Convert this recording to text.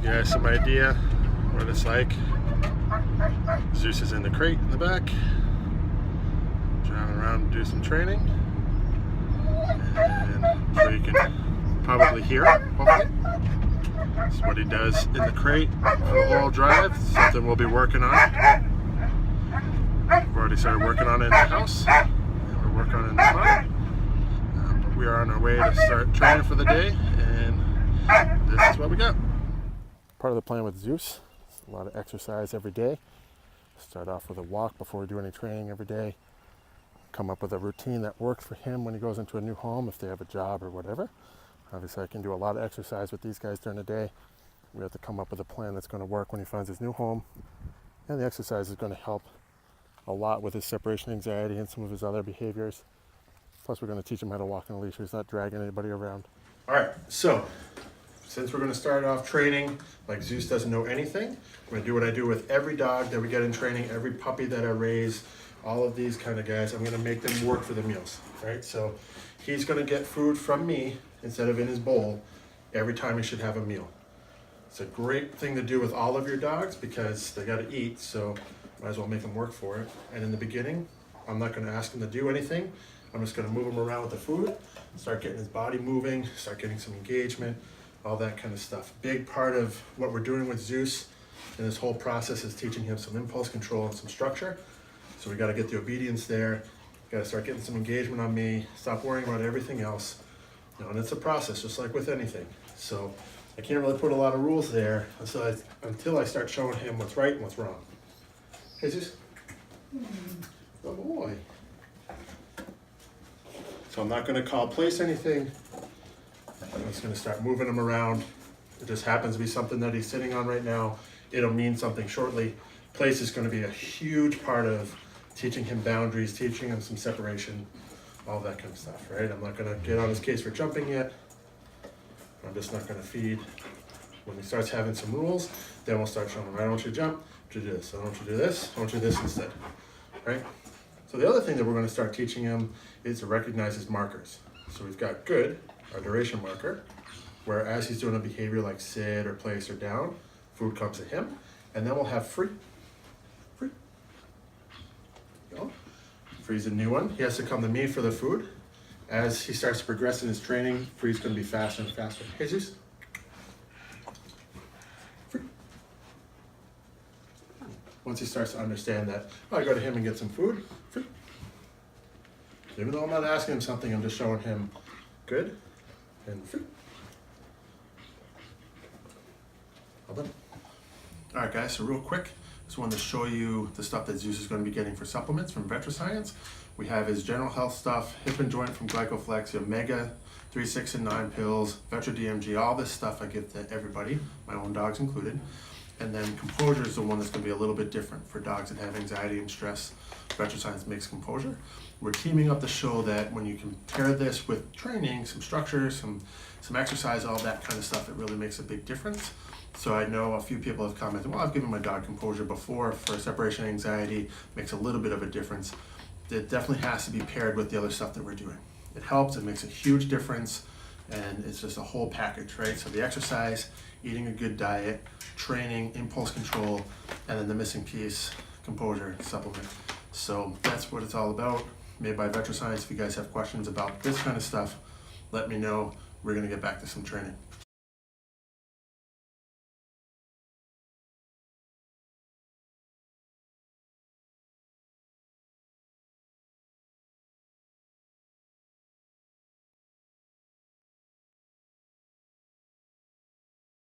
you guys some idea what it's like. Zeus is in the crate in the back, driving around to do some training, and so you can probably hear it, hopefully. This is what he does in the crate for the whole drive. Something we'll be working on. We've already started working on it in the house, and we're working on it in the car. But we are on our way to start training for the day, and this is what we got. Part of the plan with Zeus is a lot of exercise every day. Start off with a walk before we do any training every day. Come up with a routine that works for him when he goes into a new home, if they have a job or whatever. Obviously, I can do a lot of exercise with these guys during the day. We have to come up with a plan that's going to work when he finds his new home. And the exercise is going to help a lot with his separation anxiety and some of his other behaviors. Plus, we're going to teach him how to walk in a leash so he's not dragging anybody around. All right, so since we're going to start off training like Zeus doesn't know anything, I'm going to do what I do with every dog that we get in training, every puppy that I raise, all of these kind of guys. I'm going to make them work for the meals, right? So he's going to get food from me instead of in his bowl every time he should have a meal. It's a great thing to do with all of your dogs because they got to eat, so might as well make them work for it. And in the beginning, I'm not going to ask him to do anything. I'm just going to move him around with the food, start getting his body moving, start getting some engagement, all that kind of stuff. Big part of what we're doing with Zeus in this whole process is teaching him some impulse control and some structure. So we got to get the obedience there. Got to start getting some engagement on me. Stop worrying about everything else. You know, and it's a process, just like with anything. So I can't really put a lot of rules there until I start showing him what's right and what's wrong. Hey, Zeus. Oh boy. So I'm not going to place anything. I'm just going to start moving him around. It just happens to be something that he's sitting on right now. It'll mean something shortly. Place is going to be a huge part of teaching him boundaries, teaching him some separation, all that kind of stuff, right? I'm not going to get on his case for jumping yet. I'm just not going to feed. When he starts having some rules, then we'll start showing him, I don't want you to jump, I want you to do this. I don't want you to do this, I want you to do this instead, right? So the other thing that we're going to start teaching him is to recognize his markers. So we've got good, our duration marker, where as he's doing a behavior like sit or place or down, food comes to him, and then we'll have free. Free. There you go. Free's a new one. He has to come to me for the food. As he starts to progress in his training, Free's going to be faster and faster. Hey, Zeus. Free. Once he starts to understand that, I go to him and get some food. Free. Even though I'm not asking him something, I'm just showing him good and free. All done. All right, guys, so real quick, just wanted to show you the stuff that Zeus is going to be getting for supplements from Vetriscience. We have his general health stuff, hip and joint from Glycoflex, Omega 3, 6, and 9 pills, Vetra DMG, all this stuff I give to everybody, my own dogs included. And then Composure is the one that's going to be a little bit different for dogs that have anxiety and stress. Vetriscience makes Composure. We're teaming up to show that when you compare this with training, some structure, some exercise, all that kind of stuff, it really makes a big difference. So I know a few people have commented, well, I've given my dog Composure before for separation anxiety, makes a little bit of a difference. It definitely has to be paired with the other stuff that we're doing. It helps, it makes a huge difference, and it's just a whole package, right? So the exercise, eating a good diet, training, impulse control, and then the missing piece, Composure supplement. So that's what it's all about, made by Vetriscience. If you guys have questions about this kind of stuff, let me know. We're gonna get back to some training.